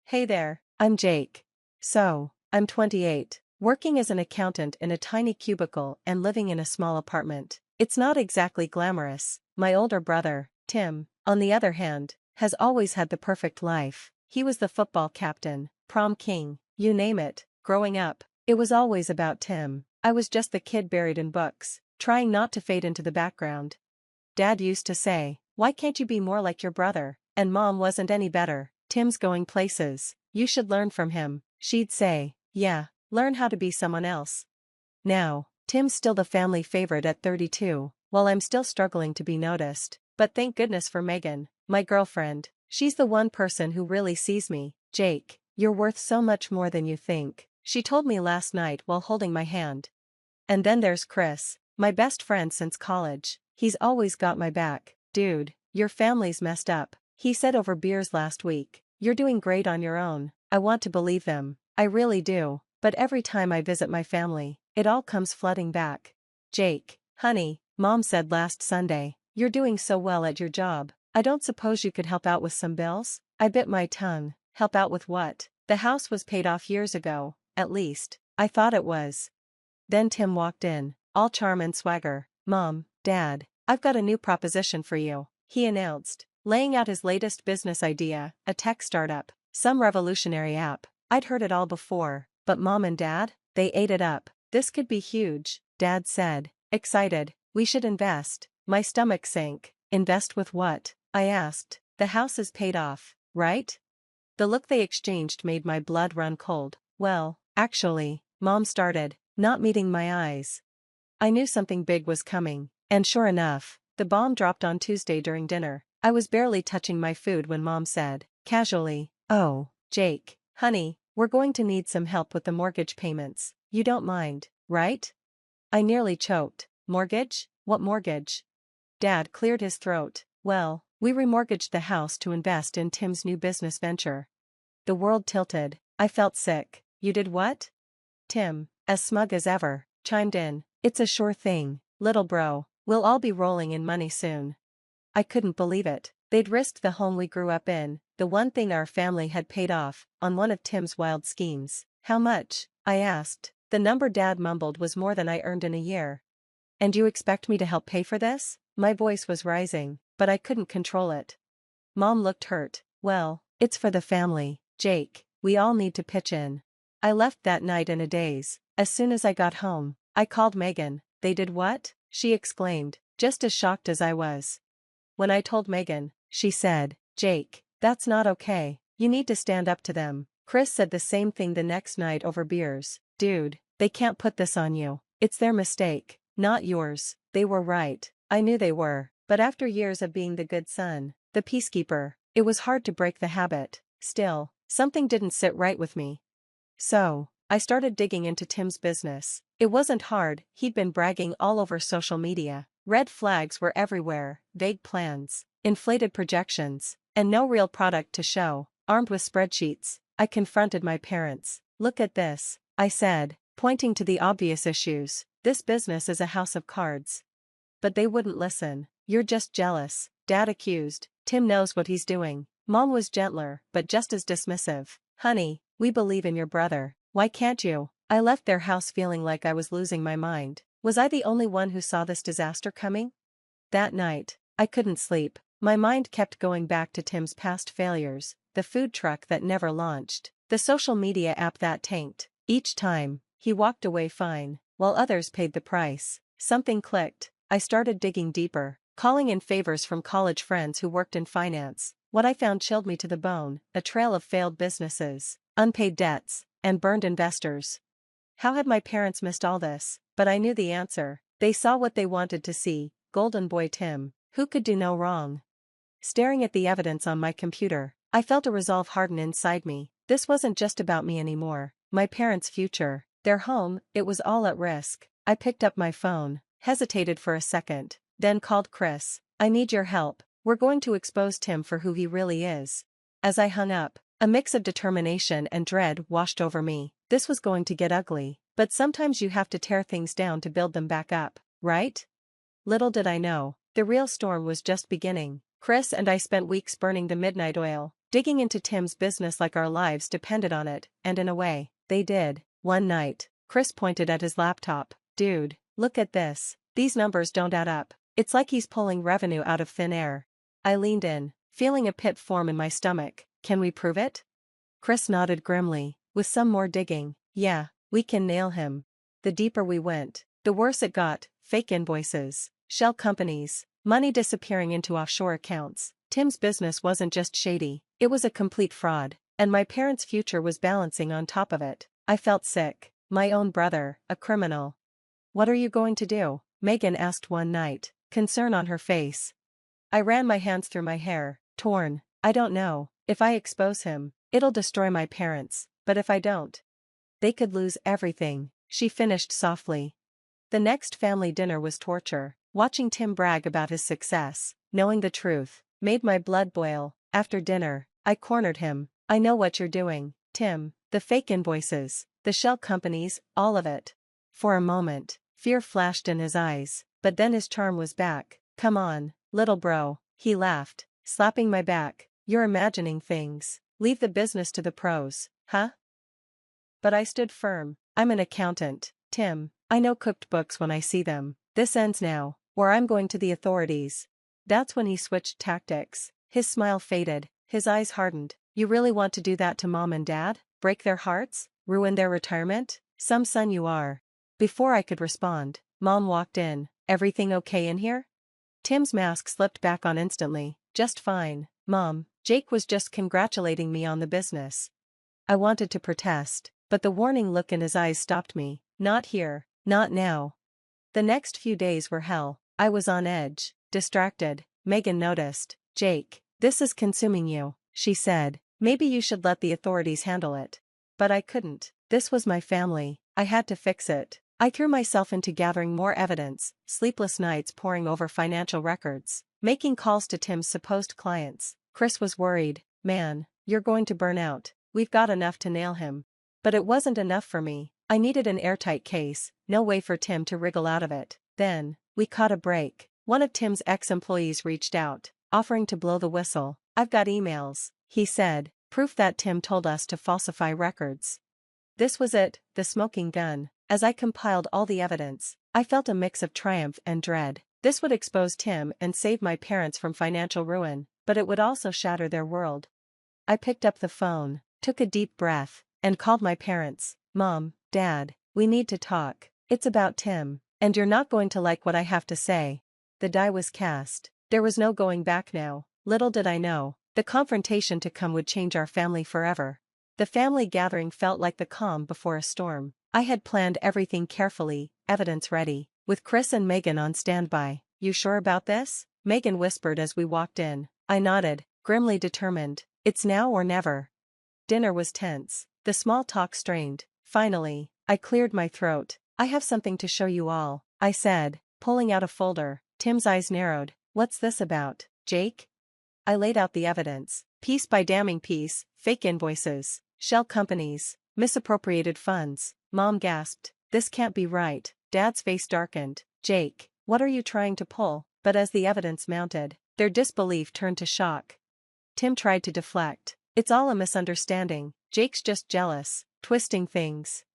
Hey there, I'm Jake. So, I'm 28, working as an accountant in a tiny cubicle and living in a small apartment. It's not exactly glamorous. My older brother, Tim, on the other hand, has always had the perfect life. He was the football captain, prom king, you name it. Growing up, it was always about Tim. I was just the kid buried in books, trying not to fade into the background. Dad used to say, "Why can't you be more like your brother?" And Mom wasn't any better. "Tim's going places. You should learn from him." She'd say, "Yeah, learn how to be someone else." Now, Tim's still the family favorite at 32, while I'm still struggling to be noticed. But thank goodness for Megan, my girlfriend. She's the one person who really sees me. "Jake, you're worth so much more than you think," she told me last night while holding my hand. And then there's Chris, my best friend since college. He's always got my back. "Dude, your family's messed up," he said over beers last week. "You're doing great on your own." I want to believe them. I really do. But every time I visit my family, it all comes flooding back. "Jake, honey," Mom said last Sunday, "you're doing so well at your job. I don't suppose you could help out with some bills?" I bit my tongue. Help out with what? The house was paid off years ago, at least, I thought it was. Then Tim walked in, all charm and swagger. "Mom, Dad, I've got a new proposition for you," he announced, laying out his latest business idea, a tech startup, some revolutionary app. I'd heard it all before, but Mom and Dad, they ate it up. "This could be huge," Dad said, excited. "We should invest." My stomach sank. "Invest with what?" I asked. "The house is paid off, right?" The look they exchanged made my blood run cold. "Well, actually," Mom started, not meeting my eyes. I knew something big was coming, and sure enough, the bomb dropped on Tuesday during dinner. I was barely touching my food when Mom said, casually, "Oh, Jake, honey, we're going to need some help with the mortgage payments. You don't mind, right?" I nearly choked. "Mortgage? What mortgage?" Dad cleared his throat. "Well, we remortgaged the house to invest in Tim's new business venture." The world tilted. I felt sick. "You did what?" Tim, as smug as ever, chimed in. "It's a sure thing, little bro. We'll all be rolling in money soon." I couldn't believe it. They'd risked the home we grew up in, the one thing our family had paid off, on one of Tim's wild schemes. "How much?" I asked. The number Dad mumbled was more than I earned in a year. "And you expect me to help pay for this?" My voice was rising, but I couldn't control it. Mom looked hurt. "Well, it's for the family, Jake. We all need to pitch in." I left that night in a daze. As soon as I got home, I called Megan. "They did what?" she exclaimed, just as shocked as I was. When I told Megan, she said, "Jake, that's not okay. You need to stand up to them." Chris said the same thing the next night over beers. "Dude, they can't put this on you. It's their mistake, not yours." They were right. I knew they were. But after years of being the good son, the peacekeeper, it was hard to break the habit. Still, something didn't sit right with me. So, I started digging into Tim's business. It wasn't hard. He'd been bragging all over social media. Red flags were everywhere, vague plans, inflated projections, and no real product to show. Armed with spreadsheets, I confronted my parents. "Look at this," I said, pointing to the obvious issues. "This business is a house of cards." But they wouldn't listen. "You're just jealous," Dad accused. "Tim knows what he's doing." Mom was gentler, but just as dismissive. "Honey, we believe in your brother. Why can't you?" I left their house feeling like I was losing my mind. Was I the only one who saw this disaster coming? That night, I couldn't sleep. My mind kept going back to Tim's past failures, the food truck that never launched, the social media app that tanked. Each time, he walked away fine, while others paid the price. Something clicked. I started digging deeper, calling in favors from college friends who worked in finance. What I found chilled me to the bone: a trail of failed businesses, unpaid debts, and burned investors. How had my parents missed all this? But I knew the answer. They saw what they wanted to see: golden boy Tim, who could do no wrong. Staring at the evidence on my computer, I felt a resolve harden inside me. This wasn't just about me anymore. My parents' future, their home, it was all at risk. I picked up my phone, hesitated for a second, then called Chris. "I need your help. We're going to expose Tim for who he really is." As I hung up, a mix of determination and dread washed over me. This was going to get ugly, but sometimes you have to tear things down to build them back up, right? Little did I know, the real storm was just beginning. Chris and I spent weeks burning the midnight oil, digging into Tim's business like our lives depended on it, and in a way, they did. One night, Chris pointed at his laptop. "Dude, look at this. These numbers don't add up. It's like he's pulling revenue out of thin air." I leaned in, feeling a pit form in my stomach. "Can we prove it?" Chris nodded grimly. "With some more digging, yeah, we can nail him." The deeper we went, the worse it got. Fake invoices, shell companies, money disappearing into offshore accounts. Tim's business wasn't just shady, it was a complete fraud, and my parents' future was balancing on top of it. I felt sick. My own brother, a criminal. "What are you going to do?" Megan asked one night, concern on her face. I ran my hands through my hair, torn. "I don't know. If I expose him, it'll destroy my parents, but if I don't, they could lose everything," she finished softly. The next family dinner was torture. Watching Tim brag about his success, knowing the truth, made my blood boil. After dinner, I cornered him. "I know what you're doing, Tim. The fake invoices, the shell companies, all of it." For a moment, fear flashed in his eyes, but then his charm was back. "Come on, little bro," he laughed, slapping my back. "You're imagining things. Leave the business to the pros, huh?" But I stood firm. "I'm an accountant, Tim. I know cooked books when I see them. This ends now, or I'm going to the authorities." That's when he switched tactics. His smile faded, his eyes hardened. "You really want to do that to mom and dad? Break their hearts? Ruin their retirement? Some son you are." Before I could respond, Mom walked in. "Everything okay in here?" Tim's mask slipped back on instantly. "Just fine, Mom. Jake was just congratulating me on the business." I wanted to protest, but the warning look in his eyes stopped me. "Not here, not now." The next few days were hell. I was on edge, distracted. Megan noticed. "Jake, this is consuming you," she said. "Maybe you should let the authorities handle it." But I couldn't. This was my family. I had to fix it. I threw myself into gathering more evidence, sleepless nights poring over financial records, making calls to Tim's supposed clients. Chris was worried. "Man, you're going to burn out. We've got enough to nail him." But it wasn't enough for me. I needed an airtight case, no way for Tim to wriggle out of it. Then, we caught a break. One of Tim's ex-employees reached out, offering to blow the whistle. "I've got emails," he said, "proof that Tim told us to falsify records." This was it, the smoking gun. As I compiled all the evidence, I felt a mix of triumph and dread. This would expose Tim and save my parents from financial ruin, but it would also shatter their world. I picked up the phone, took a deep breath, and called my parents. "Mom, Dad, we need to talk. It's about Tim, and you're not going to like what I have to say." The die was cast. There was no going back now. Little did I know, the confrontation to come would change our family forever. The family gathering felt like the calm before a storm. I had planned everything carefully, evidence ready, with Chris and Megan on standby. "You sure about this?" Megan whispered as we walked in. I nodded, grimly determined. "It's now or never." Dinner was tense, the small talk strained. Finally, I cleared my throat. "I have something to show you all," I said, pulling out a folder. Tim's eyes narrowed. "What's this about, Jake?" I laid out the evidence, piece by damning piece: fake invoices, shell companies, misappropriated funds. Mom gasped. "This can't be right." Dad's face darkened. "Jake, what are you trying to pull?" But as the evidence mounted, their disbelief turned to shock. Tim tried to deflect. "It's all a misunderstanding. Jake's just jealous, twisting things."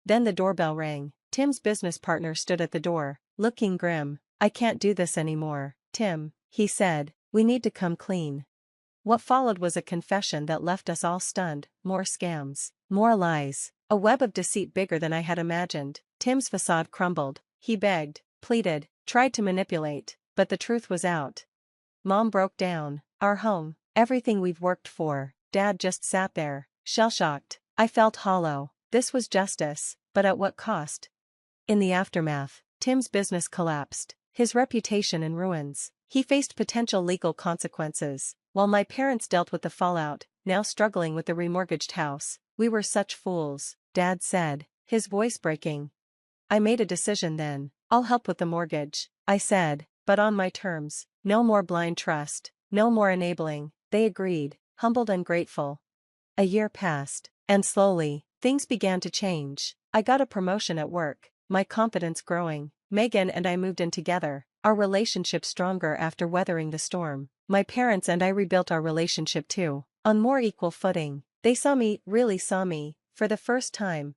Then the doorbell rang. Tim's business partner stood at the door, looking grim. "I can't do this anymore, Tim," he said. "We need to come clean." What followed was a confession that left us all stunned. More scams, more lies, a web of deceit bigger than I had imagined. Tim's facade crumbled. He begged, pleaded, tried to manipulate, but the truth was out. Mom broke down. Our home, everything we've worked for. Dad just sat there, shell-shocked. I felt hollow. This was justice, but at what cost? In the aftermath, Tim's business collapsed, his reputation in ruins. He faced potential legal consequences, while my parents dealt with the fallout, now struggling with the remortgaged house. "We were such fools," Dad said, his voice breaking. "I made a decision then. I'll help with the mortgage," I said, "but on my terms. No more blind trust, no more enabling." They agreed, humbled and grateful. A year passed, and slowly, things began to change. I got a promotion at work, my confidence growing. Megan and I moved in together, our relationship stronger after weathering the storm. My parents and I rebuilt our relationship too. on more equal footing. They really saw me, for the first time.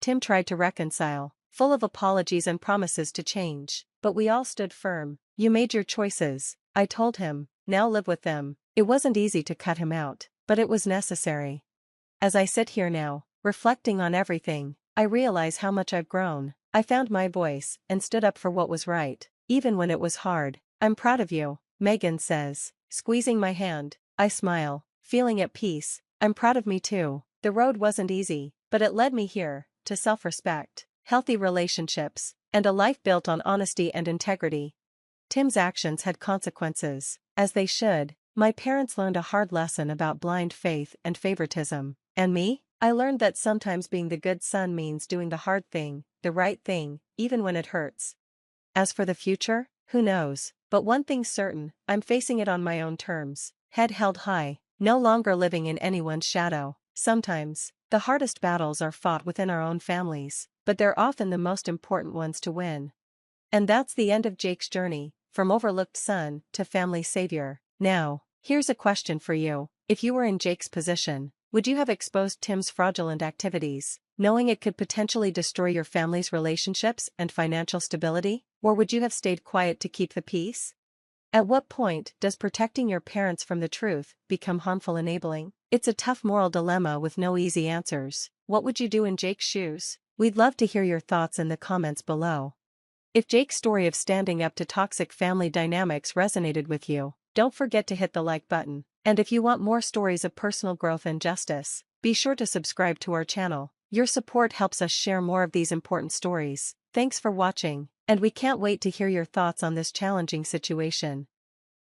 Tim tried to reconcile, full of apologies and promises to change, but we all stood firm. You made your choices, I told him, now live with them. It wasn't easy to cut him out, but it was necessary. As I sit here now, reflecting on everything, I realize how much I've grown. I found my voice and stood up for what was right, even when it was hard. I'm proud of you, Megan says, squeezing my hand. I smile, feeling at peace. I'm proud of me too. The road wasn't easy, but it led me here, to self-respect, healthy relationships, and a life built on honesty and integrity. Tim's actions had consequences, as they should. My parents learned a hard lesson about blind faith and favoritism. And me? I learned that sometimes being the good son means doing the hard thing, the right thing, even when it hurts. As for the future, who knows? But one thing's certain, I'm facing it on my own terms, head held high, no longer living in anyone's shadow. Sometimes, the hardest battles are fought within our own families, but they're often the most important ones to win. And that's the end of Jake's journey, from overlooked son to family savior. Now, here's a question for you. If you were in Jake's position, would you have exposed Tim's fraudulent activities, knowing it could potentially destroy your family's relationships and financial stability? Or would you have stayed quiet to keep the peace? At what point does protecting your parents from the truth become harmful enabling? It's a tough moral dilemma with no easy answers. What would you do in Jake's shoes? We'd love to hear your thoughts in the comments below. If Jake's story of standing up to toxic family dynamics resonated with you, don't forget to hit the like button. And if you want more stories of personal growth and justice, be sure to subscribe to our channel. Your support helps us share more of these important stories. Thanks for watching, and we can't wait to hear your thoughts on this challenging situation.